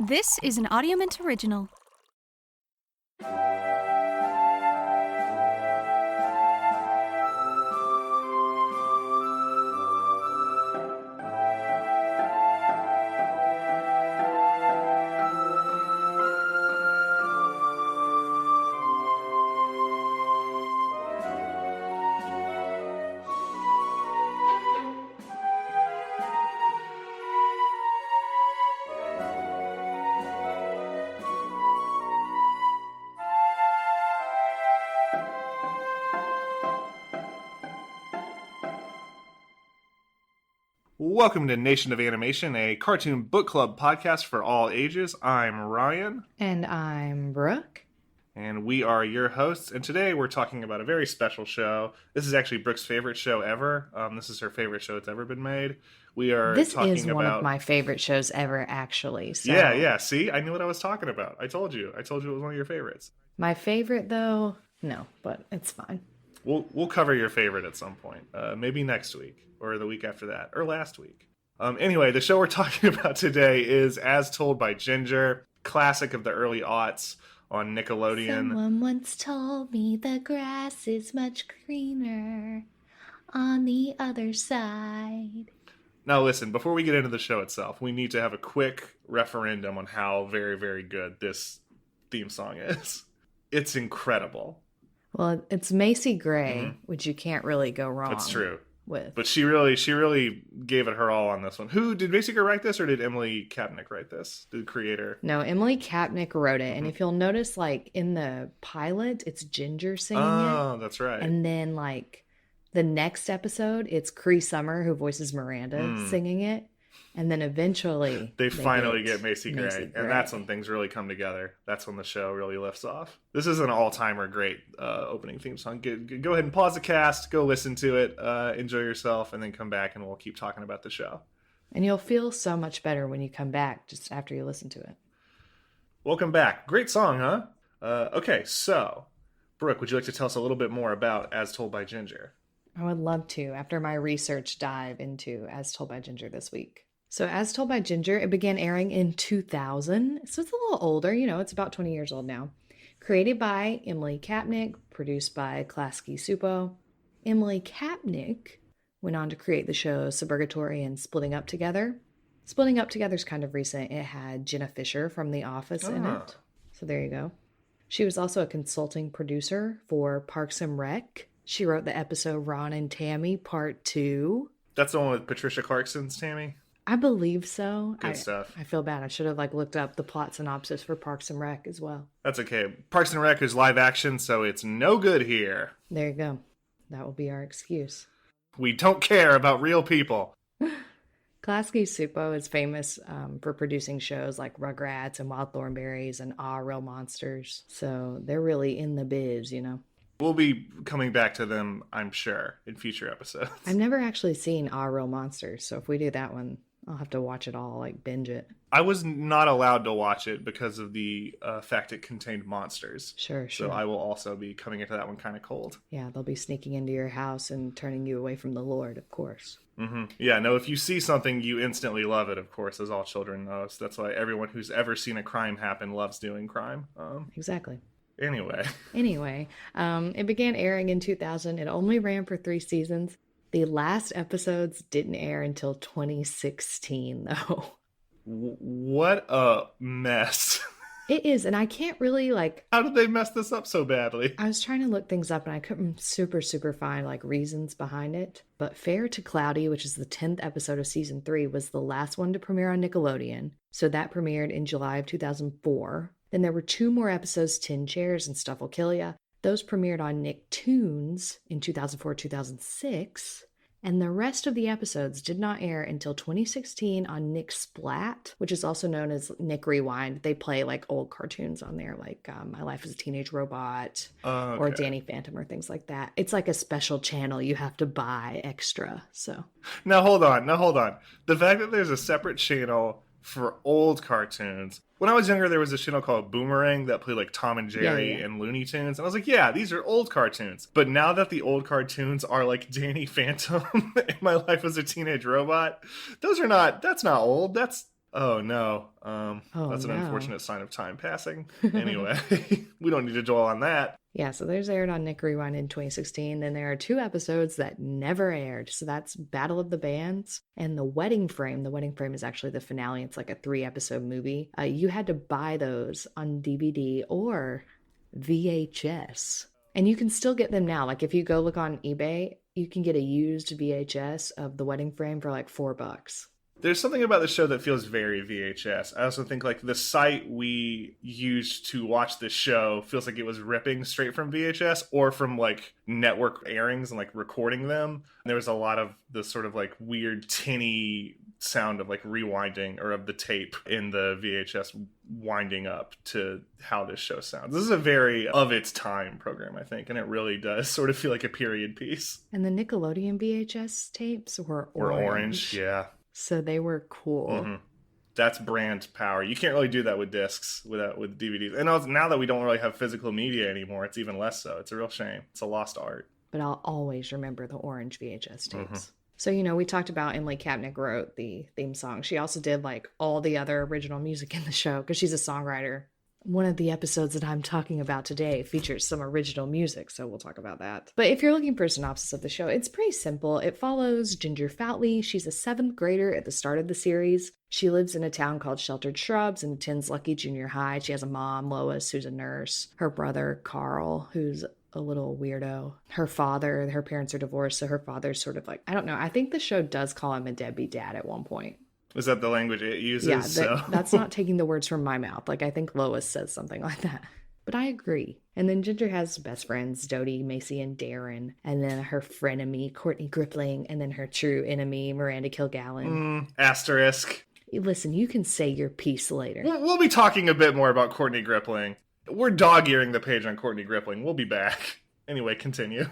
This is an Audiomint original. Welcome to Nation of Animation, a cartoon book club podcast for all ages. I'm Ryan. And I'm Brooke. And we are your hosts. And today we're talking about a very special show. This is actually Brooke's favorite show ever. This is her favorite show that's ever been made. This is one of my favorite shows ever, actually. So. Yeah. See, I knew what I was talking about. I told you it was one of your favorites. My favorite, though? No, but it's fine. We'll cover your favorite at some point. Maybe next week, or the week after that, or last week. Anyway, the show we're talking about today is As Told by Ginger, classic of the early aughts on Nickelodeon. Someone once told me the grass is much greener on the other side. Now listen, before we get into the show itself, we need to have a quick referendum on how very, very good this theme song is. It's incredible. Well, it's Macy Gray, which you can't really go wrong. That's true. With. But she really gave it her all on this one. Who did Macy Gray write this, or did Emily Kapnek write this? The creator? No, Emily Kapnek wrote it. And if you'll notice, like in the pilot, it's Ginger singing it. Oh, that's right. And then like the next episode, it's Cree Summer, who voices Miranda, singing it. And then eventually they finally get Macy Gray. And that's when things really come together. That's when the show really lifts off. This is an all-timer great opening theme song. Go ahead and pause the cast, go listen to it, enjoy yourself, and then come back and we'll keep talking about the show. And you'll feel so much better when you come back just after you listen to it. Welcome back. Great song, huh? Okay, so, Brooke, would you like to tell us a little bit more about As Told by Ginger? I would love to, after my research dive into As Told by Ginger this week. So As Told by Ginger, it began airing in 2000. So it's a little older, it's about 20 years old now. Created by Emily Kapnek, produced by Klasky Supo. Emily Kapnek went on to create the shows Suburgatory and Splitting Up Together. Splitting Up Together is kind of recent. It had Jenna Fisher from The Office in it. So there you go. She was also a consulting producer for Parks and Rec. She wrote the episode Ron and Tammy Part 2. That's the one with Patricia Clarkson's Tammy? I believe so. Good stuff. I feel bad. I should have looked up the plot synopsis for Parks and Rec as well. That's okay. Parks and Rec is live action, so it's no good here. There you go. That will be our excuse. We don't care about real people. Klasky Supo is famous for producing shows like Rugrats and Wild Thornberrys and Real Monsters. So they're really in the biz, We'll be coming back to them, I'm sure, in future episodes. I've never actually seen Real Monsters, so if we do that one, I'll have to watch it all, binge it. I was not allowed to watch it because of the fact it contained monsters. Sure. So I will also be coming into that one kind of cold. Yeah, they'll be sneaking into your house and turning you away from the Lord, of course. Mm-hmm. Yeah, no, if you see something, you instantly love it, of course, as all children know. So that's why everyone who's ever seen a crime happen loves doing crime. Exactly. Anyway, it began airing in 2000. It only ran for 3 seasons. The last episodes didn't air until 2016, though. What a mess. It is, and I can't really, How did they mess this up so badly? I was trying to look things up, and I couldn't super find, reasons behind it. But Fair to Cloudy, which is the 10th episode of Season 3, was the last one to premiere on Nickelodeon. So that premiered in July of 2004. Then there were 2 more episodes, 10 Chairs and Stuff Will Kill Ya. Those premiered on Nicktoons in 2004-2006. And the rest of the episodes did not air until 2016 on Nick Splat, which is also known as Nick Rewind. They play old cartoons on there, My Life as a Teenage Robot or Danny Phantom or things like that. It's a special channel you have to buy extra. So Now hold on. The fact that there's a separate channel for old cartoons. When I was younger, there was a channel called Boomerang that played Tom and Jerry and Looney Tunes. And I was like, yeah, these are old cartoons. But now that the old cartoons are Danny Phantom and My Life as a Teenage Robot, that's not old. That's Oh no. Oh, That's an no. unfortunate sign of time passing. Anyway, we don't need to dwell on that. Yeah, so there's aired on Nick Rewind in 2016. Then there are 2 episodes that never aired. So that's Battle of the Bands and The Wedding Frame. The Wedding Frame is actually the finale. It's like a 3-episode movie. You had to buy those on DVD or VHS. And you can still get them now. Like if you go look on eBay, you can get a used VHS of The Wedding Frame for like $4. There's something about the show that feels very VHS. I also think like the site we used to watch this show feels like it was ripping straight from VHS or from like network airings and like recording them. There was a lot of the sort of like weird tinny sound of like rewinding or of the tape in the VHS winding up to how this show sounds. This is a very of its time program, I think, and it really does sort of feel like a period piece. And the Nickelodeon VHS tapes were orange. Yeah. So they were cool. Mm-hmm. That's brand power. You can't really do that with discs, with DVDs. And also, now that we don't really have physical media anymore, it's even less so. It's a real shame. It's a lost art. But I'll always remember the orange VHS tapes. Mm-hmm. So, you know, we talked about Emily Kapnek wrote the theme song. She also did like all the other original music in the show because she's a songwriter. One of the episodes that I'm talking about today features some original music, so we'll talk about that. But if you're looking for a synopsis of the show, it's pretty simple. It follows Ginger Foutley. She's a 7th grader at the start of the series. She lives in a town called Sheltered Shrubs and attends Lucky Junior High. She has a mom, Lois, who's a nurse. Her brother, Carl, who's a little weirdo. Her father, her parents are divorced, so her father's sort of like, I don't know. I think the show does call him a deadbeat dad at one point. Is that the language it uses? Yeah, that's not taking the words from my mouth. Like, I think Lois says something like that. But I agree. And then Ginger has best friends, Dodie, Macy, and Darren. And then her frenemy, Courtney Grippling. And then her true enemy, Miranda Kilgallen. Asterisk. Listen, you can say your piece later. We'll be talking a bit more about Courtney Grippling. We're dog-earing the page on Courtney Grippling. We'll be back. Anyway, continue.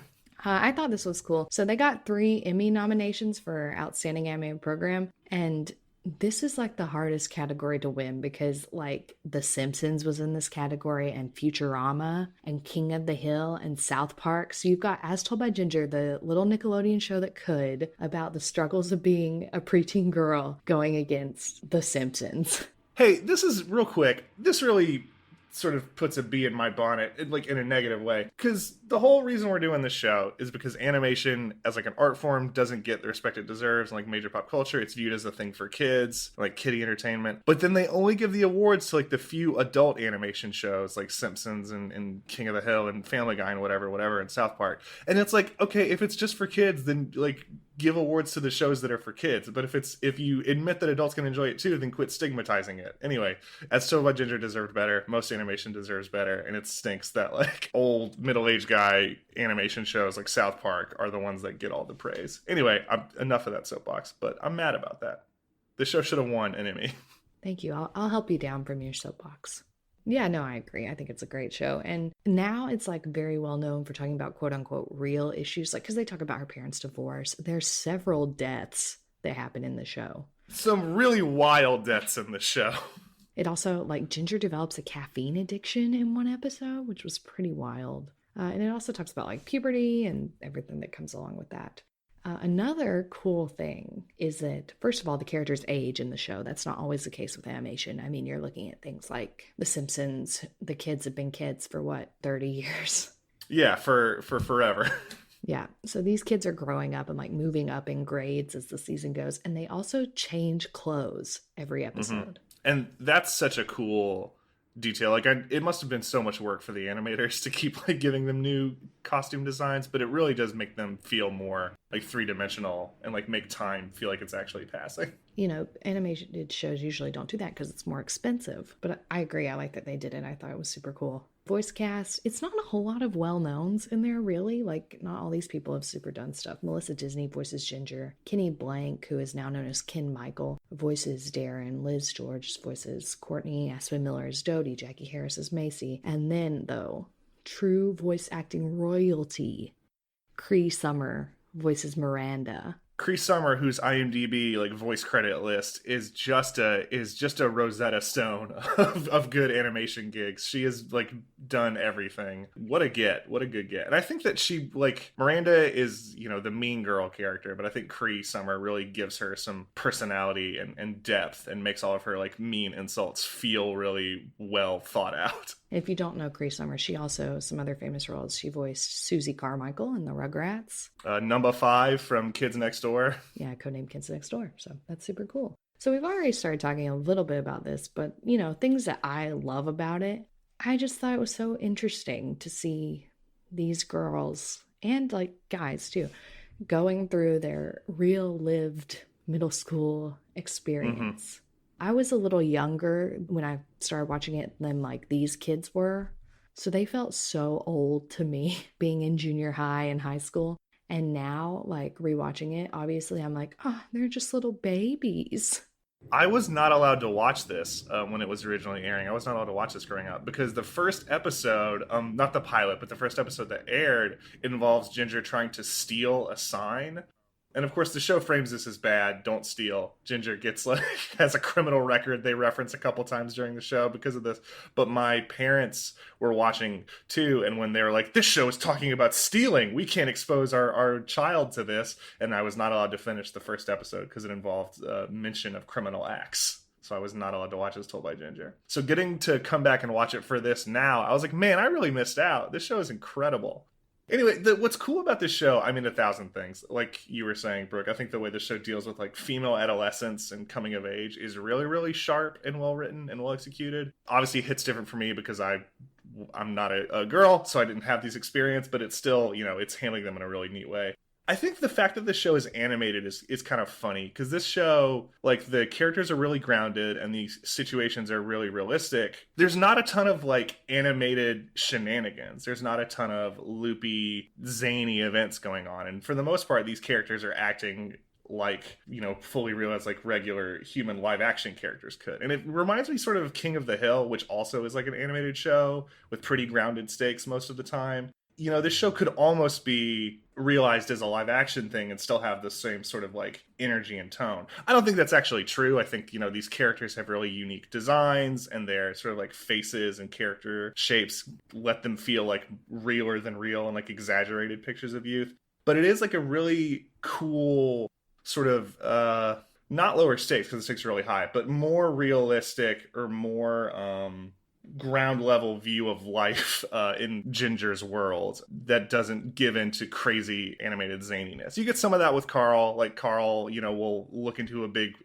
I thought this was cool. So they got 3 Emmy nominations for Outstanding Animated Program. And this is like the hardest category to win because like The Simpsons was in this category and Futurama and King of the Hill and South Park. So you've got As Told by Ginger, the little Nickelodeon show that could, about the struggles of being a preteen girl going against The Simpsons. Hey, this is real quick. This really sort of puts a bee in my bonnet, like in a negative way. Because the whole reason we're doing this show is because animation as like an art form doesn't get the respect it deserves in like major pop culture. It's viewed as a thing for kids, like kiddie entertainment. But then they only give the awards to like the few adult animation shows like Simpsons and King of the Hill and Family Guy and whatever and South Park. And it's like, okay, if it's just for kids, then like give awards to the shows that are for kids. But if you admit that adults can enjoy it too, then quit stigmatizing it. Anyway, As Told by Ginger deserved better. Most animation deserves better. And it stinks that like old middle-aged guy animation shows like South Park are the ones that get all the praise. Anyway, enough of that soapbox, but I'm mad about that. This show should have won an Emmy. Thank you. I'll help you down from your soapbox. Yeah, no, I agree. I think it's a great show. And now it's like very well known for talking about quote unquote real issues, like because they talk about her parents' divorce. There's several deaths that happen in the show. Some really wild deaths in the show. It also, like, Ginger develops a caffeine addiction in one episode, which was pretty wild. And it also talks about like puberty and everything that comes along with that. Another cool thing is that, first of all, the characters age in the show. That's not always the case with animation. I mean, you're looking at things like The Simpsons. The kids have been kids for, what, 30 years? Yeah, for forever. Yeah, so these kids are growing up and like moving up in grades as the season goes. And they also change clothes every episode. And that's such a cool detail. Like, it must have been so much work for the animators to keep like giving them new costume designs, but it really does make them feel more like 3-dimensional and like make time feel like it's actually passing. You know, animated shows usually don't do that because it's more expensive. But I agree. I like that they did it. I thought it was super cool. Voice cast, it's not a whole lot of well-knowns in there, really. Like, not all these people have super done stuff. Melissa Disney voices Ginger. Kenny Blank, who is now known as Ken Michael, voices Darren. Liz George voices Courtney. Aspen Miller is Dodie. Jackie Harris is Macy. And then, though, true voice acting royalty, Cree Summer voices Miranda. Cree Summer, whose IMDb like voice credit list is just a Rosetta Stone of good animation gigs. She has like done everything. What a good get. And I think that she like Miranda is, you know, the mean girl character, but I think Cree Summer really gives her some personality and depth and makes all of her like mean insults feel really well thought out. If you don't know Cree Summer, she also, some other famous roles, she voiced Susie Carmichael in the Rugrats. Number 5 from Kids Next Door. Yeah, codenamed Kids Next Door. So that's super cool. So we've already started talking a little bit about this, but, you know, things that I love about it. I just thought it was so interesting to see these girls, and like guys too, going through their real lived middle school experience. Mm-hmm. I was a little younger when I started watching it than like these kids were. So they felt so old to me being in junior high and high school. And now like rewatching it, obviously I'm like, oh, they're just little babies. I was not allowed to watch this when it was originally airing. I was not allowed to watch this growing up because the first episode, not the pilot, but the first episode that aired involves Ginger trying to steal a sign. And of course, the show frames this as bad. Don't steal. Ginger gets like has a criminal record they reference a couple times during the show because of this. But my parents were watching too, and when they were like, "This show is talking about stealing. We can't expose our child to this," and I was not allowed to finish the first episode because it involved mention of criminal acts. So I was not allowed to watch it as told by Ginger. So getting to come back and watch it for this now, I was like, man, I really missed out. This show is incredible. Anyway, what's cool about this show, I mean, 1,000 things. Like you were saying, Brooke, I think the way the show deals with like female adolescence and coming of age is really, really sharp and well written and well executed. Obviously, it hits different for me because I'm not a girl, so I didn't have these experiences, but it's still, you know, it's handling them in a really neat way. I think the fact that this show is animated is kind of funny because this show, like the characters are really grounded and these situations are really realistic. There's not a ton of like animated shenanigans. There's not a ton of loopy, zany events going on. And for the most part, these characters are acting like, you know, fully realized like regular human live action characters could. And it reminds me sort of King of the Hill, which also is like an animated show with pretty grounded stakes most of the time. You know, this show could almost be realized as a live action thing and still have the same sort of like energy and tone. I don't think that's actually true. I think, you know, these characters have really unique designs and their sort of like faces and character shapes let them feel like realer than real and like exaggerated pictures of youth. But it is like a really cool sort of, not lower stakes because the stakes are really high, but more realistic or more, ground level view of life in Ginger's world that doesn't give into crazy animated zaniness. You get some of that with Carl. Like Carl, you know, will look into a big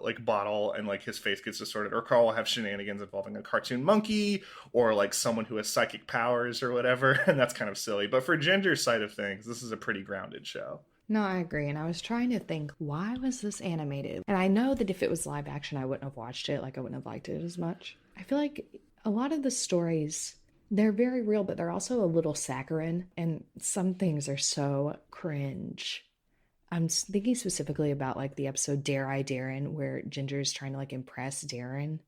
like bottle and like his face gets distorted, or Carl will have shenanigans involving a cartoon monkey or like someone who has psychic powers or whatever, and that's kind of silly. But for Ginger's side of things, this is a pretty grounded show. No, I agree. And I was trying to think, why was this animated? And I know that if it was live action, I wouldn't have watched it. Like I wouldn't have liked it as much. I feel like a lot of the stories, they're very real, but they're also a little saccharine. And some things are so cringe. I'm thinking specifically about like the episode Dare I Darren, where Ginger's trying to like impress Darren.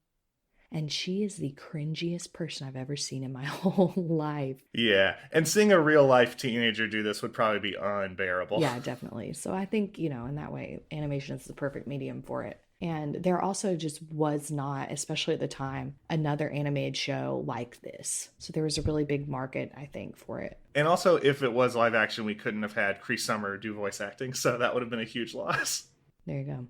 And she is the cringiest person I've ever seen in my whole life. Yeah. And seeing a real life teenager do this would probably be unbearable. Yeah, definitely. So I think, you know, in that way, animation is the perfect medium for it. And there also just was not, especially at the time, another animated show like this. So there was a really big market, I think, for it. And also, if it was live action, we couldn't have had Cree Summer do voice acting. So that would have been a huge loss. There you go.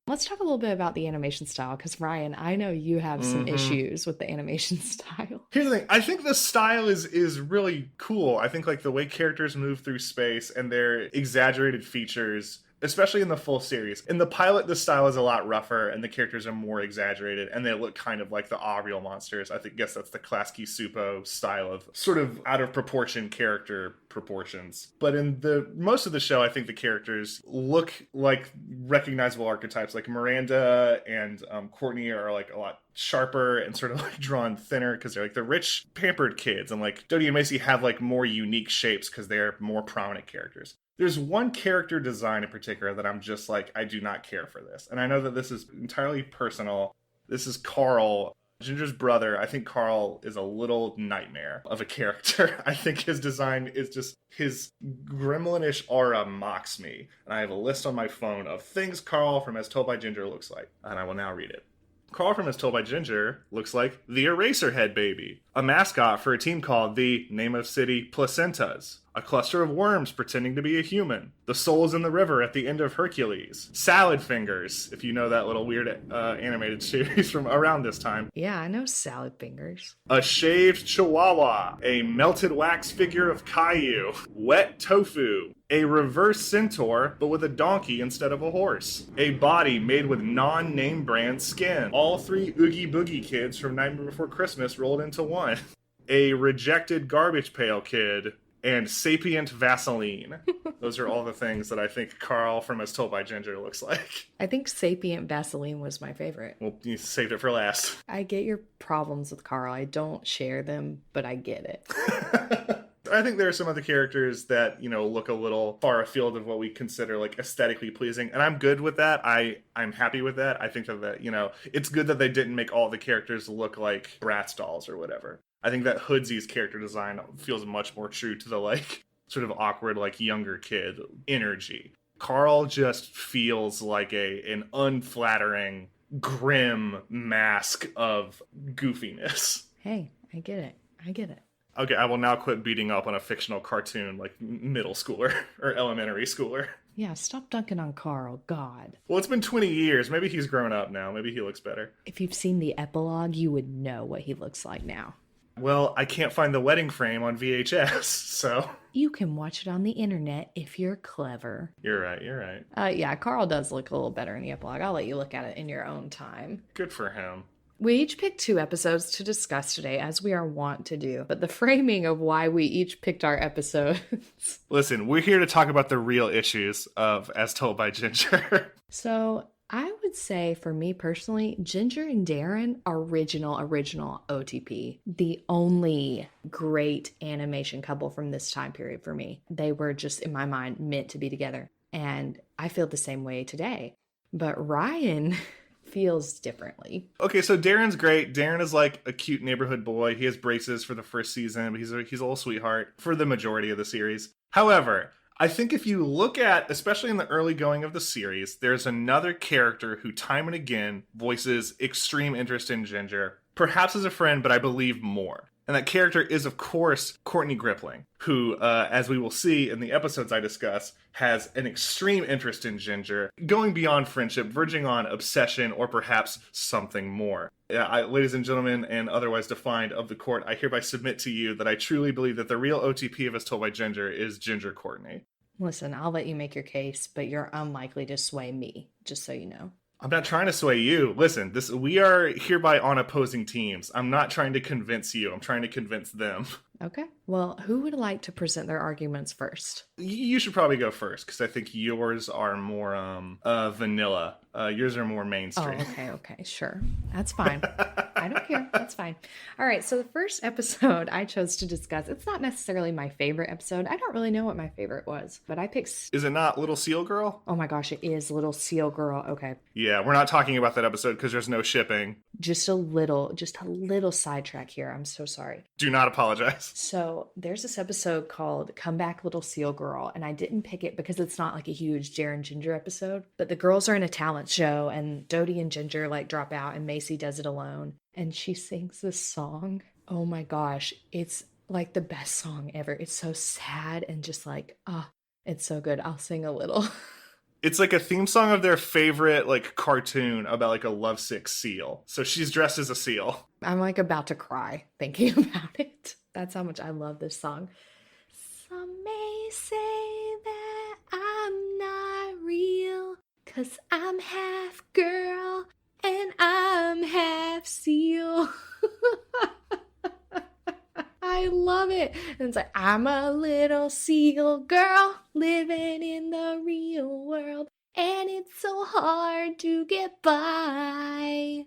Let's talk a little bit about the animation style, because Ryan, I know you have some issues with the animation style. Here's the thing. I think the style is really cool. I think like the way characters move through space and their exaggerated features, especially in the full series. In the pilot, the style is a lot rougher and the characters are more exaggerated and they look kind of like the real monsters. Guess that's the Klasky Supo style of sort of out of proportion character proportions. But in the most of the show, I think the characters look like recognizable archetypes. Like Miranda and Courtney are like a lot sharper and sort of like drawn thinner because they're like the rich, pampered kids. And like Dodie and Macy have like more unique shapes because they're more prominent characters. There's one character design in particular that I'm just like, I do not care for this. And I know that this is entirely personal. This is Carl, Ginger's brother, I think Carl is a little nightmare of a character. I think his design is just, his gremlinish aura mocks me. And I have a list on my phone of things Carl from As Told by Ginger looks like. And I will now read it. Carl from As Told by Ginger looks like the Eraserhead Baby, a mascot for a team called the name of city Placentas, a cluster of worms pretending to be a human, the souls in the river at the end of Hercules, Salad Fingers, if you know that little weird animated series from around this time. Yeah, I know Salad Fingers. A shaved chihuahua, a melted wax figure of Caillou, wet tofu, a reverse centaur, but with a donkey instead of a horse, a body made with non-name brand skin, all three Oogie Boogie kids from Nightmare Before Christmas rolled into one, a rejected garbage pail kid, and sapient Vaseline. Those are all the things that I think Carl from As Told by Ginger looks like. I think sapient Vaseline was my favorite. Well, you saved it for last. I get your problems with Carl. I don't share them, but I get it. I think there are some other characters that, you know, look a little far afield of what we consider like aesthetically pleasing, and I'm good with that. I'm happy with that. I think that, you know, it's good that they didn't make all the characters look like Bratz dolls or whatever. I think that Hoodsy's character design feels much more true to the like sort of awkward like younger kid energy. Carl just feels like an unflattering, grim mask of goofiness. Hey, I get it. I get it. Okay, I will now quit beating up on a fictional cartoon like middle schooler or elementary schooler. Yeah, stop dunking on Carl. God. Well, it's been 20 years. Maybe he's grown up now. Maybe he looks better. If you've seen the epilogue, you would know what he looks like now. Well, I can't find the wedding frame on VHS, so... You can watch it on the internet if you're clever. You're right. Yeah, Carl does look a little better in the epilogue. I'll let you look at it in your own time. Good for him. We each picked 2 episodes to discuss today, as we are wont to do. But the framing of why we each picked our episodes... Listen, we're here to talk about the real issues of As Told by Ginger. So... I would say, for me personally, Ginger and Darren, original OTP. The only great animation couple from this time period for me. They were just, in my mind, meant to be together. And I feel the same way today. But Ryan feels differently. Okay, so Darren's great. Darren is like a cute neighborhood boy. He has braces for the first season, but he's a little sweetheart for the majority of the series. However... I think if you look at, especially in the early going of the series, there's another character who time and again voices extreme interest in Ginger, perhaps as a friend, but I believe more. And that character is, of course, Courtney Grippling, who, as we will see in the episodes I discuss, has an extreme interest in Ginger, going beyond friendship, verging on obsession, or perhaps something more. Ladies and gentlemen, and otherwise defined of the court, I hereby submit to you that I truly believe that the real OTP of As Told by Ginger is Ginger Courtney. Listen, I'll let you make your case, but you're unlikely to sway me, just so you know. I'm not trying to sway you. Listen, we are hereby on opposing teams. I'm not trying to convince you. I'm trying to convince them. Okay. Well, who would like to present their arguments first? You should probably go first, because I think yours are more vanilla. Yours are more mainstream. Oh, okay, sure. That's fine. I don't care. That's fine. All right, so the first episode I chose to discuss, it's not necessarily my favorite episode. I don't really know what my favorite was, but I picked... Is it not Little Seal Girl? Oh my gosh, it is Little Seal Girl. Okay. Yeah, we're not talking about that episode because there's no shipping. Just a little sidetrack here. I'm so sorry. Do not apologize. So there's this episode called Come Back Little Seal Girl, and I didn't pick it because it's not like a huge Darren Ginger episode, but the girls are in a talent show and Dodie and Ginger like drop out and Macy does it alone, and she sings this song. Oh my gosh, it's like the best song ever. It's so sad and just like, it's so good. I'll sing a little. It's like a theme song of their favorite like cartoon about like a lovesick seal. So she's dressed as a seal. I'm like about to cry thinking about it. That's how much I love this song. Some may say that I'm not real, 'cause I'm half girl and I'm half seal. I love it. And it's like, I'm a little seal girl living in the real world, and it's so hard to get by,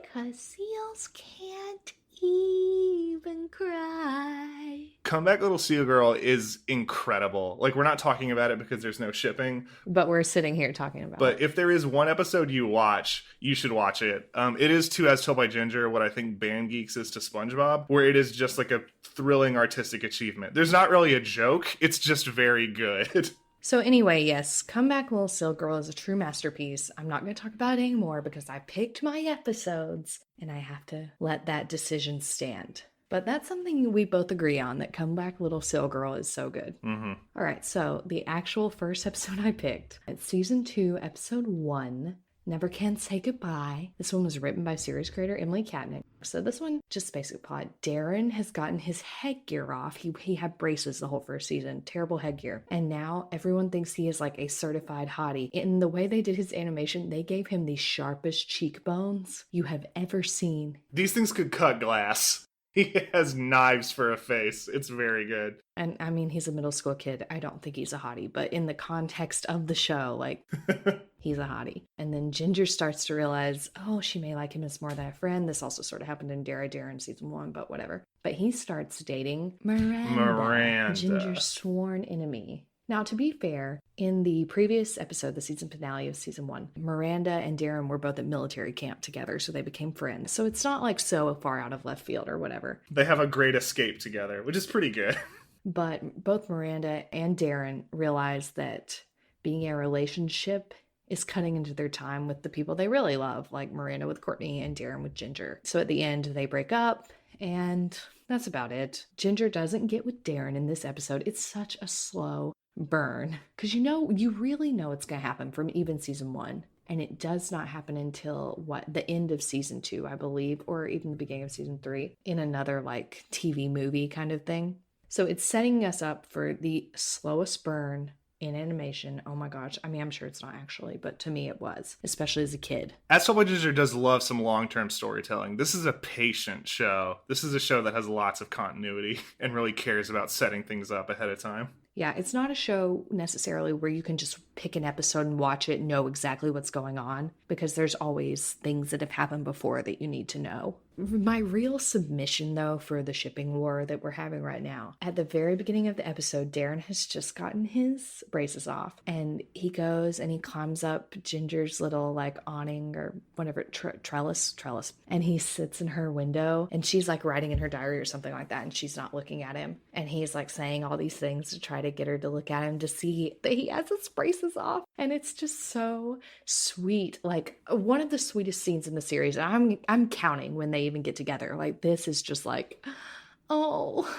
'cause seals can't even cry. Comeback Little Seal Girl is incredible. Like, we're not talking about it because there's no shipping. But we're sitting here talking about But it. if there is one episode you watch, you should watch it. It is to As Told by Ginger what I think Band Geeks is to SpongeBob, where it is just like a thrilling artistic achievement. There's not really a joke. It's just very good. So anyway, yes, Comeback Little Seal Girl is a true masterpiece. I'm not going to talk about it anymore because I picked my episodes and I have to let that decision stand. But that's something we both agree on, that Comeback Little Seal Girl is so good. Mm-hmm. All right, so the actual first episode I picked, it's season 2, episode 1, Never Can Say Goodbye. This one was written by series creator Emily Kapnek. So this one, just basic plot. Darren has gotten his headgear off. He had braces the whole first season. Terrible headgear. And now everyone thinks he is like a certified hottie. In the way they did his animation, they gave him the sharpest cheekbones you have ever seen. These things could cut glass. He has knives for a face. It's very good. And I mean, he's a middle school kid. I don't think he's a hottie, but in the context of the show, like, he's a hottie. And then Ginger starts to realize, oh, she may like him as more than a friend. This also sort of happened in Darren season 1, but whatever. But he starts dating Miranda. Ginger's sworn enemy. Now, to be fair, in the previous episode, the season finale of season 1, Miranda and Darren were both at military camp together, so they became friends. So it's not like so far out of left field or whatever. They have a great escape together, which is pretty good. But both Miranda and Darren realize that being in a relationship is cutting into their time with the people they really love, like Miranda with Courtney and Darren with Ginger. So at the end, they break up, and that's about it. Ginger doesn't get with Darren in this episode. It's such a slow burn, because you really know it's going to happen from even season 1, and it does not happen until the end of season 2, I believe, or even the beginning of season 3, in another like TV movie kind of thing. So it's setting us up for the slowest burn in animation. Oh my gosh. I mean, I'm sure it's not actually, but to me it was, especially as a kid. As Told by Ginger does love some long-term storytelling. This is a patient show. This is a show that has lots of continuity and really cares about setting things up ahead of time. Yeah, it's not a show necessarily where you can just pick an episode and watch it and know exactly what's going on, because there's always things that have happened before that you need to know. My real submission, though, for the shipping war that we're having right now, at the very beginning of the episode, Darren has just gotten his braces off, and he goes and he climbs up Ginger's little like awning or whatever, trellis, and he sits in her window, and she's like writing in her diary or something like that, and she's not looking at him, and he's like saying all these things to try to get her to look at him, to see that he has his braces off. And it's just so sweet, like one of the sweetest scenes in the series. I'm counting when they even get together. Like, this is just like, oh,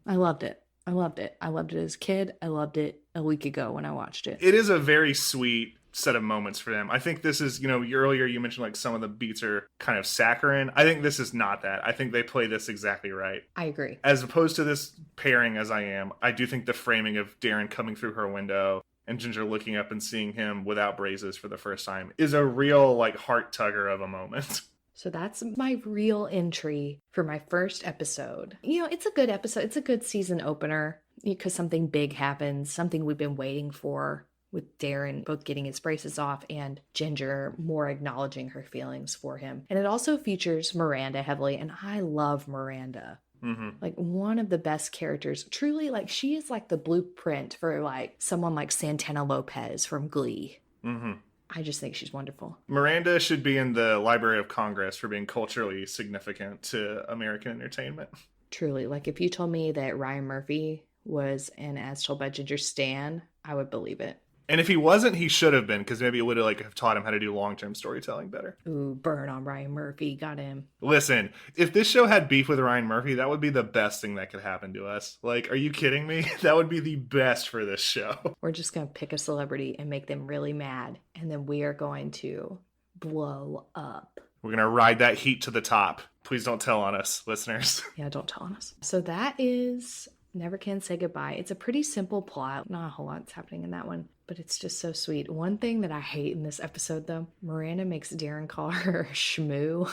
I loved it. I loved it as a kid. I loved it a week ago when I watched it. It is a very sweet set of moments for them. I think this is, earlier you mentioned like some of the beats are kind of saccharine. I think this is not that. I think they play this exactly right. I agree. As opposed to this pairing as I am, I do think the framing of Darren coming through her window and Ginger looking up and seeing him without braces for the first time is a real like heart tugger of a moment. So that's my real entry for my first episode. It's a good episode. It's a good season opener because something big happens, something we've been waiting for, with Darren both getting his braces off and Ginger more acknowledging her feelings for him. And it also features Miranda heavily, and I love Miranda. Mm-hmm. Like, one of the best characters. Truly, like, she is like the blueprint for like someone like Santana Lopez from Glee. Mm-hmm. I just think she's wonderful. Miranda should be in the Library of Congress for being culturally significant to American entertainment. Truly, like, if you told me that Ryan Murphy was an As Told by Ginger stan, I would believe it. And if he wasn't, he should have been, because maybe it would have taught him how to do long-term storytelling better. Ooh, burn on Ryan Murphy. Got him. Listen, if this show had beef with Ryan Murphy, that would be the best thing that could happen to us. Like, are you kidding me? That would be the best for this show. We're just going to pick a celebrity and make them really mad, and then we are going to blow up. We're going to ride that heat to the top. Please don't tell on us, listeners. Yeah, don't tell on us. So that is Never Can Say Goodbye. It's a pretty simple plot. Not a whole lot's happening in that one, but it's just so sweet. One thing that I hate in this episode, though, Miranda makes Darren call her Shmoo,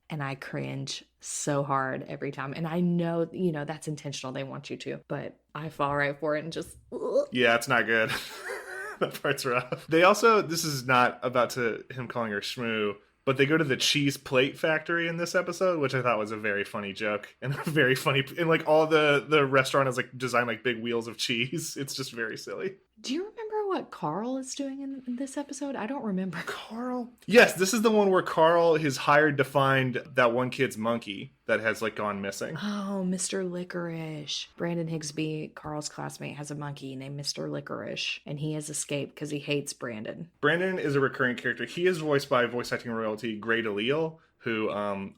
and I cringe so hard every time. And I know, that's intentional. They want you to, but I fall right for it and just... Ugh. Yeah, it's not good. That part's rough. They also, this is not about him calling her Shmoo, But they go to the cheese plate factory in this episode, which I thought was a very funny joke and very funny. And like all the restaurant is like designed like big wheels of cheese. It's just very silly. Do you remember what Carl is doing in this episode? I don't remember. Carl? Yes, this is the one where Carl is hired to find that one kid's monkey that has like gone missing. Oh, Mr. Licorice. Brandon Higsby, Carl's classmate, has a monkey named Mr. Licorice, and he has escaped because he hates Brandon. Brandon is a recurring character. He is voiced by voice acting royalty Grey DeLisle, who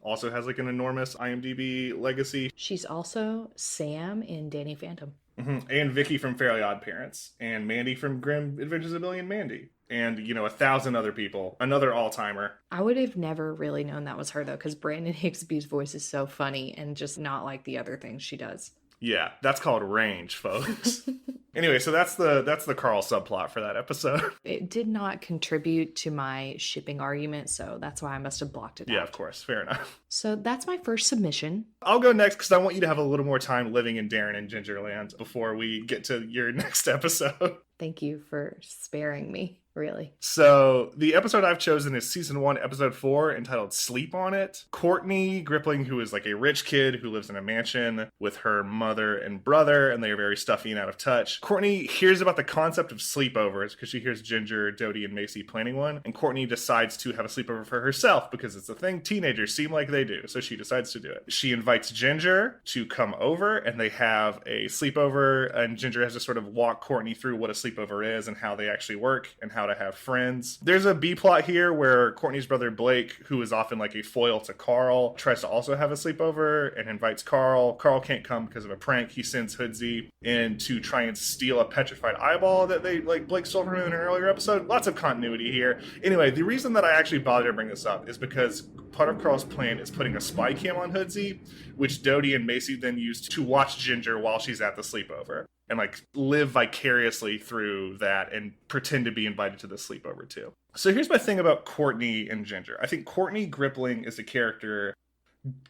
also has like an enormous IMDb legacy. She's also Sam in Danny Phantom. Mm-hmm. And Vicky from Fairly Odd Parents, and Mandy from Grim Adventures of Billy and Mandy, and 1,000 other people. Another all-timer. I would have never really known that was her though, because Brandon Higsby's voice is so funny and just not like the other things she does. Yeah, that's called range, folks. Anyway, so that's the Carl subplot for that episode. It did not contribute to my shipping argument, so that's why I must have blocked it out. Yeah, of course. Fair enough. So that's my first submission. I'll go next because I want you to have a little more time living in Darren and Gingerland before we get to your next episode. Thank you for sparing me, really. So the episode I've chosen is season 1, episode 4, entitled Sleep on It. Courtney Grippling, who is like a rich kid who lives in a mansion with her mother and brother, and they are very stuffy and out of touch. Courtney hears about the concept of sleepovers because she hears Ginger, Dodie, and Macy planning one, and Courtney decides to have a sleepover for herself because it's a thing teenagers seem like they do, so she decides to do it. She invites Ginger to come over, and they have a sleepover, and Ginger has to sort of walk Courtney through what a sleepover is and how they actually work and how to have friends. There's a B plot here where Courtney's brother Blake, who is often like a foil to Carl, tries to also have a sleepover and invites Carl. Carl can't come because of a prank. He sends Hoodsey in to try and steal a petrified eyeball that Blake stole from him in an earlier episode. Lots of continuity here. Anyway, the reason that I actually bothered to bring this up is because part of Carl's plan is putting a spy cam on Hoodsey, which Dodie and Macy then use to watch Ginger while she's at the sleepover and like live vicariously through that and pretend to be invited to the sleepover too. So here's my thing about Courtney and Ginger. I think Courtney Grippling is a character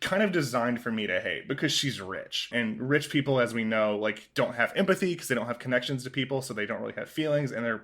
kind of designed for me to hate because she's rich, and rich people, as we know, like don't have empathy because they don't have connections to people, so they don't really have feelings, and they're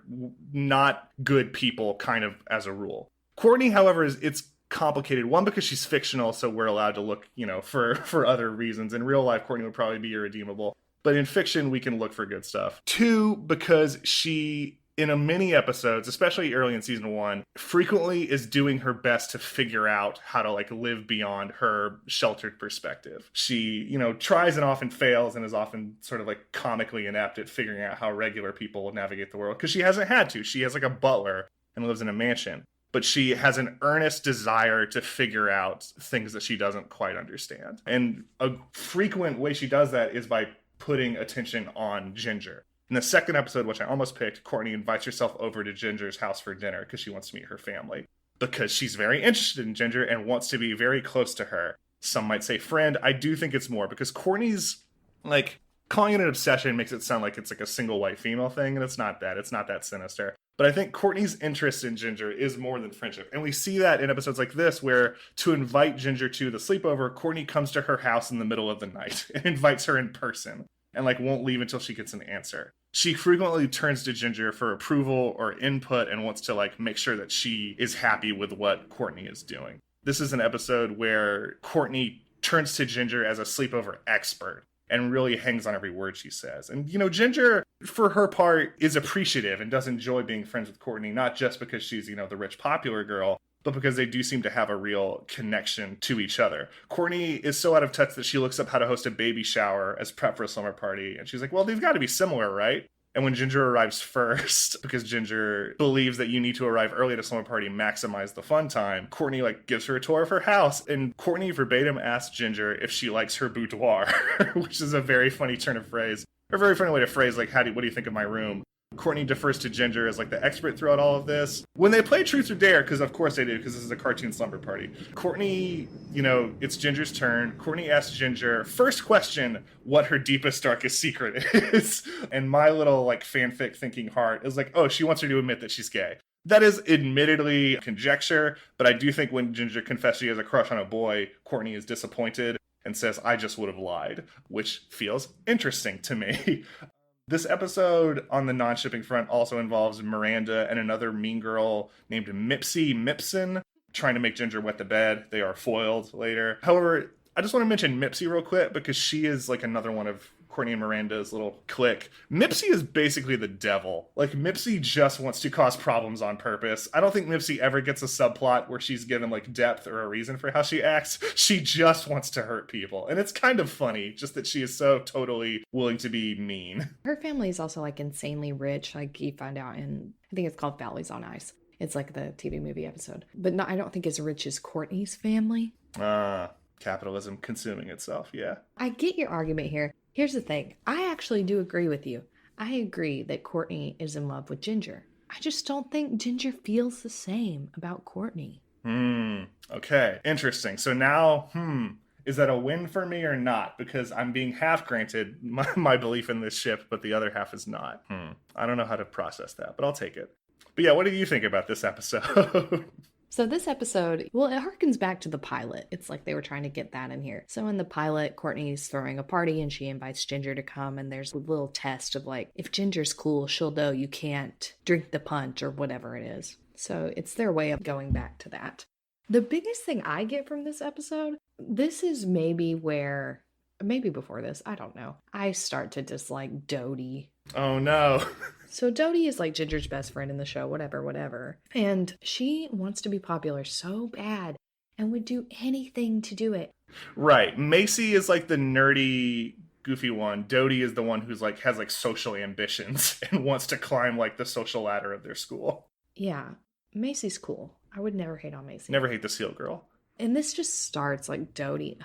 not good people kind of as a rule. Courtney, however, it's complicated. One, because she's fictional, so we're allowed to look, for other reasons. In real life, Courtney would probably be irredeemable, but in fiction, we can look for good stuff. 2, because she, in a many episodes, especially early in season 1, frequently is doing her best to figure out how to like live beyond her sheltered perspective. She, tries and often fails and is often sort of like comically inept at figuring out how regular people navigate the world because she hasn't had to. She has like a butler and lives in a mansion, but she has an earnest desire to figure out things that she doesn't quite understand. And a frequent way she does that is by putting attention on Ginger. In the second episode, which I almost picked, Courtney invites herself over to Ginger's house for dinner because she wants to meet her family. Because she's very interested in Ginger and wants to be very close to her. Some might say friend. I do think it's more because Courtney's, like, calling it an obsession makes it sound like it's like a single white female thing, and it's not that. It's not that sinister. But I think Courtney's interest in Ginger is more than friendship. And we see that in episodes like this, where to invite Ginger to the sleepover, Courtney comes to her house in the middle of the night and invites her in person and like won't leave until she gets an answer. She frequently turns to Ginger for approval or input and wants to like make sure that she is happy with what Courtney is doing. This is an episode where Courtney turns to Ginger as a sleepover expert and really hangs on every word she says. And, Ginger, for her part, is appreciative and does enjoy being friends with Courtney, not just because she's, the rich popular girl, but because they do seem to have a real connection to each other. Courtney is so out of touch that she looks up how to host a baby shower as prep for a slumber party. And she's like, well, they've got to be similar, right? And when Ginger arrives first, because Ginger believes that you need to arrive early at a slumber party, maximize the fun time, Courtney gives her a tour of her house. And Courtney verbatim asks Ginger if she likes her boudoir, which is a very funny turn of phrase, or a very funny way to phrase, what do you think of my room? Courtney defers to Ginger as the expert throughout all of this. When they play Truth or Dare, because of course they do, because this is a cartoon slumber party, Courtney, it's Ginger's turn. Courtney asks Ginger, first question, what her deepest, darkest secret is. And my little fanfic thinking heart is oh, she wants her to admit that she's gay. That is admittedly conjecture, but I do think when Ginger confesses she has a crush on a boy, Courtney is disappointed and says, I just would have lied, which feels interesting to me. This episode on the non-shipping front also involves Miranda and another mean girl named Mipsy Mipson trying to make Ginger wet the bed. They are foiled later. However, I just want to mention Mipsy real quick because she is like another one of Courtney and Miranda's little clique. Mipsy is basically the devil. Like, Mipsy just wants to cause problems on purpose. I don't think Mipsy ever gets a subplot where she's given like depth or a reason for how she acts. She just wants to hurt people. And it's kind of funny just that she is so totally willing to be mean. Her family is also like insanely rich. Like, you find out in, I think it's called Valleys on Ice. It's like the TV movie episode. But I don't think as rich as Courtney's family. Capitalism consuming itself, yeah. I get your argument here. Here's the thing. I actually do agree with you. I agree that Courtney is in love with Ginger. I just don't think Ginger feels the same about Courtney. Okay. Interesting. So now, is that a win for me or not? Because I'm being half granted my belief in this ship, but the other half is not. I don't know how to process that, but I'll take it. But yeah, what do you think about this episode? So this episode, well, it harkens back to the pilot. It's like they were trying to get that in here. So in the pilot, Courtney's throwing a party and she invites Ginger to come. And there's a little test of like, if Ginger's cool, she'll know you can't drink the punch or whatever it is. So it's their way of going back to that. The biggest thing I get from this episode, this is maybe where, maybe before this, I don't know, I start to dislike Dodie. Oh no. So Dodie is like Ginger's best friend in the show, whatever. And she wants to be popular so bad and would do anything to do it. Right. Macy is like the nerdy, goofy one. Dodie is the one who's like has like social ambitions and wants to climb like the social ladder of their school. Yeah. Macy's cool. I would never hate on Macy. Never hate the Seal Girl. And this just starts like Dodie.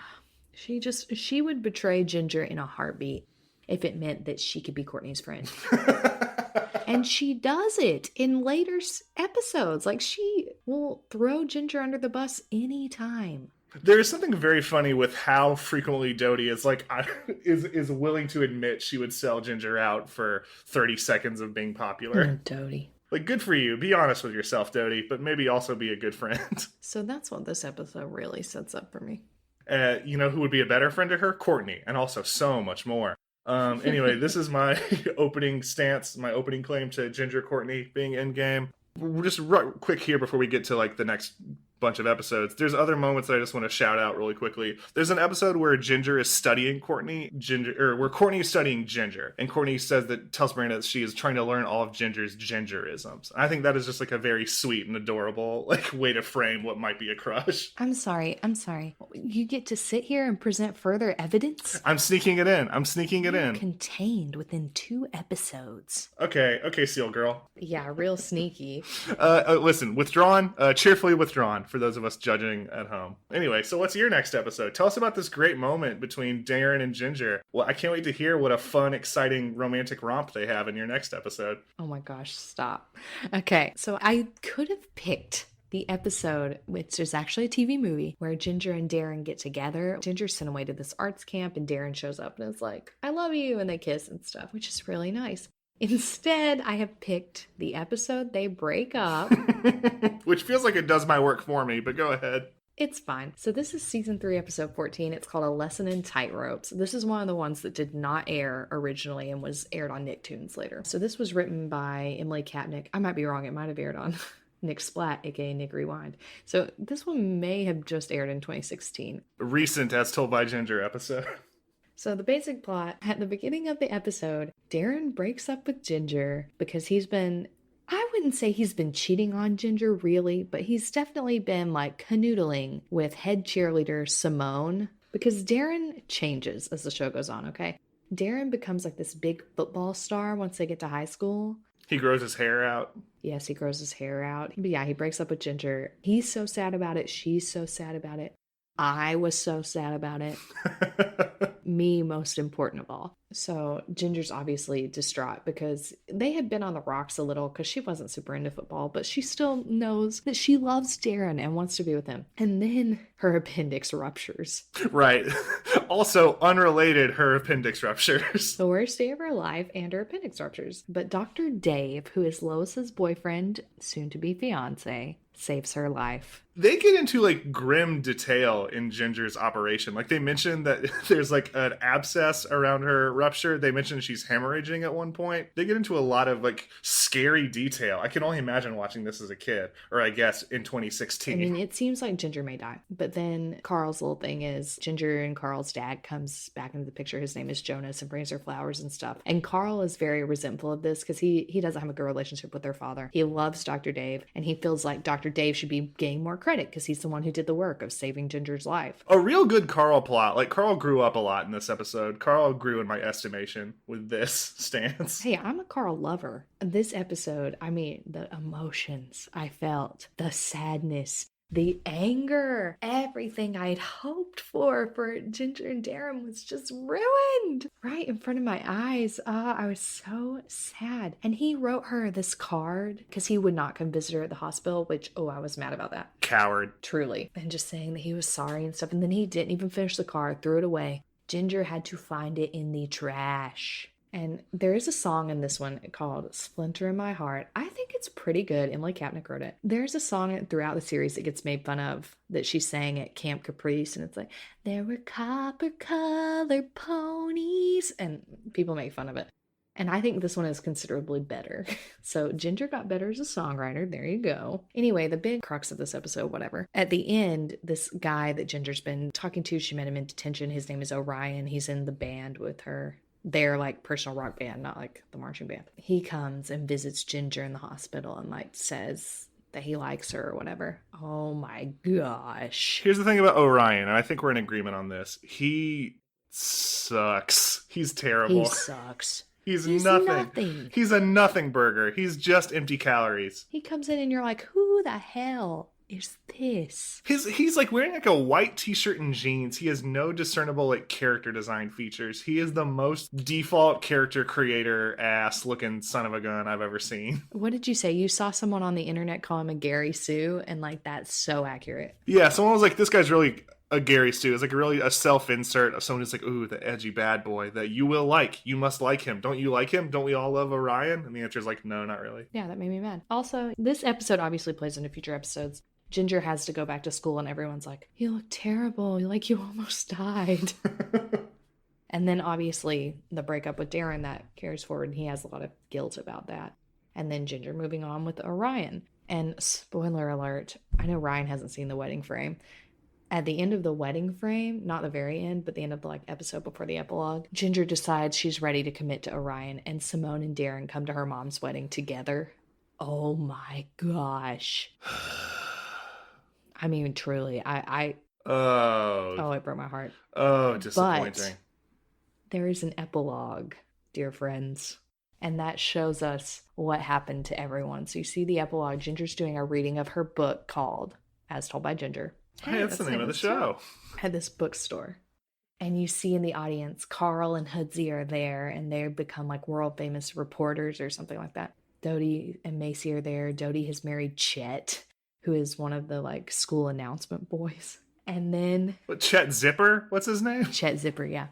She would betray Ginger in a heartbeat if it meant that she could be Courtney's friend. And she does it in later episodes. Like, she will throw Ginger under the bus anytime. There is something very funny with how frequently Dodie is like is willing to admit she would sell Ginger out for 30 seconds of being popular. Dodie. Like, good for you. Be honest with yourself, Dodie, but maybe also be a good friend. So that's what this episode really sets up for me. You know who would be a better friend to her? Courtney, and also so much more. Anyway, this is my opening stance, my opening claim to Ginger Courtney being endgame. Just quick here before we get to like the next bunch of episodes. There's other moments that I just want to shout out really quickly. There's an episode where Ginger is studying Courtney, where Courtney is studying Ginger, and Courtney tells Miranda that she is trying to learn all of Ginger's Gingerisms. I think that is just like a very sweet and adorable like way to frame what might be a crush. I'm sorry. You get to sit here and present further evidence? I'm sneaking it in. Contained within 2 episodes. Okay, Seal Girl. Yeah, real sneaky. Listen, withdrawn, cheerfully withdrawn for those of us judging at home. Anyway, so what's your next episode? Tell us about this great moment between Darren and Ginger. Well, I can't wait to hear what a fun, exciting, romantic romp they have in your next episode. Oh my gosh, stop. Okay, so I could have picked the episode, which is actually a TV movie, where Ginger and Darren get together. Ginger's sent away to this arts camp, and Darren shows up and is like, I love you, and they kiss and stuff, which is really nice. Instead, I have picked the episode they break up. Which feels like it does my work for me, but go ahead. It's fine. So this is season 3, episode 14. It's called A Lesson in Tightropes. This is one of the ones that did not air originally and was aired on Nicktoons later. So this was written by Emily Kapnek. I might be wrong. It might have aired on Nick Splat, aka Nick Rewind. So this one may have just aired in 2016. Recent As Told by Ginger episode. So the basic plot, at the beginning of the episode, Darren breaks up with Ginger because I wouldn't say he's been cheating on Ginger really, but he's definitely been like canoodling with head cheerleader Simone, because Darren changes as the show goes on, okay? Darren becomes like this big football star once they get to high school. He grows his hair out. Yes, he grows his hair out. But yeah, he breaks up with Ginger. He's so sad about it. She's so sad about it. I was so sad about it. Me, most important of all. So Ginger's obviously distraught because they had been on the rocks a little because she wasn't super into football, but she still knows that she loves Darren and wants to be with him. And then her appendix ruptures. Right. Also, unrelated, her appendix ruptures. The worst day of her life and her appendix ruptures. But Dr. Dave, who is Lois's boyfriend, soon to be fiance, saves her life. They get into like grim detail in Ginger's operation. Like they mentioned that there's like an abscess around her rupture. They mentioned she's hemorrhaging at one point. They get into a lot of like scary detail. I can only imagine watching this as a kid, or I guess in 2016. I mean, it seems like Ginger may die. But then Carl's little thing is Ginger and Carl's dad comes back into the picture. His name is Jonas, and brings her flowers and stuff. And Carl is very resentful of this because he doesn't have a good relationship with their father. He loves Dr. Dave, and he feels like Dr. Dave should be getting more credit because he's the one who did the work of saving Ginger's life. A real good Carl plot. Like, Carl grew up a lot in this episode. Carl grew in my estimation with this stance. Hey, I'm a Carl lover. This episode, I mean, the emotions I felt, the sadness, the anger, everything I'd hoped for Ginger and Darren was just ruined right in front of my eyes. I was so sad. And he wrote her this card because he would not come visit her at the hospital, which, I was mad about that. Coward. Truly. And just saying that he was sorry and stuff. And then he didn't even finish the card, threw it away. Ginger had to find it in the trash. And there is a song in this one called Splinter in My Heart. I think it's pretty good. Emily Kapnek wrote it. There's a song throughout the series that gets made fun of that she sang at Camp Caprice. And it's like, there were copper-colored ponies. And people make fun of it. And I think this one is considerably better. So Ginger got better as a songwriter. There you go. Anyway, the big crux of this episode, whatever. At the end, this guy that Ginger's been talking to, she met him in detention. His name is Orion. He's in the band with her. Their like personal rock band, not like the marching band. He comes and visits Ginger in the hospital and like says that he likes her or whatever. Oh my gosh. Here's the thing about Orion, and I think we're in agreement on this. He sucks. He's terrible. He sucks. He's nothing. He's a nothing burger. He's just empty calories. He comes in and you're like, who the hell is this? He's like wearing like a white t-shirt and jeans. He has no discernible like character design features. He is the most default character creator ass looking son of a gun I've ever seen. What did you say? You saw someone on the internet call him a Gary Sue, and like that's so accurate. Yeah, someone was like, this guy's really a Gary Stu. It's like really a self-insert of someone who's like, ooh, the edgy bad boy that you will like. You must like him. Don't you like him? Don't we all love Orion? And the answer is like, no, not really. Yeah, that made me mad. Also, this episode obviously plays into future episodes. Ginger has to go back to school and everyone's like, you look terrible. Like you almost died. And then obviously the breakup with Darren that carries forward, and he has a lot of guilt about that. And then Ginger moving on with Orion. And spoiler alert, I know Ryan hasn't seen the wedding frame. At the end of the wedding frame, not the very end, but the end of the like episode before the epilogue, Ginger decides she's ready to commit to Orion, and Simone and Darren come to her mom's wedding together. Oh my gosh. I mean, truly, it broke my heart. Oh, disappointing. But there is an epilogue, dear friends, and that shows us what happened to everyone. So you see the epilogue. Ginger's doing a reading of her book called As Told by Ginger. Hey, that's the name of the show. At this bookstore. And you see in the audience, Carl and Hoodsey are there, and they become like world famous reporters or something like that. Dodie and Macy are there. Dodie has married Chet, who is one of the like school announcement boys. And then Chet Zipper? What's his name? Chet Zipper, yeah.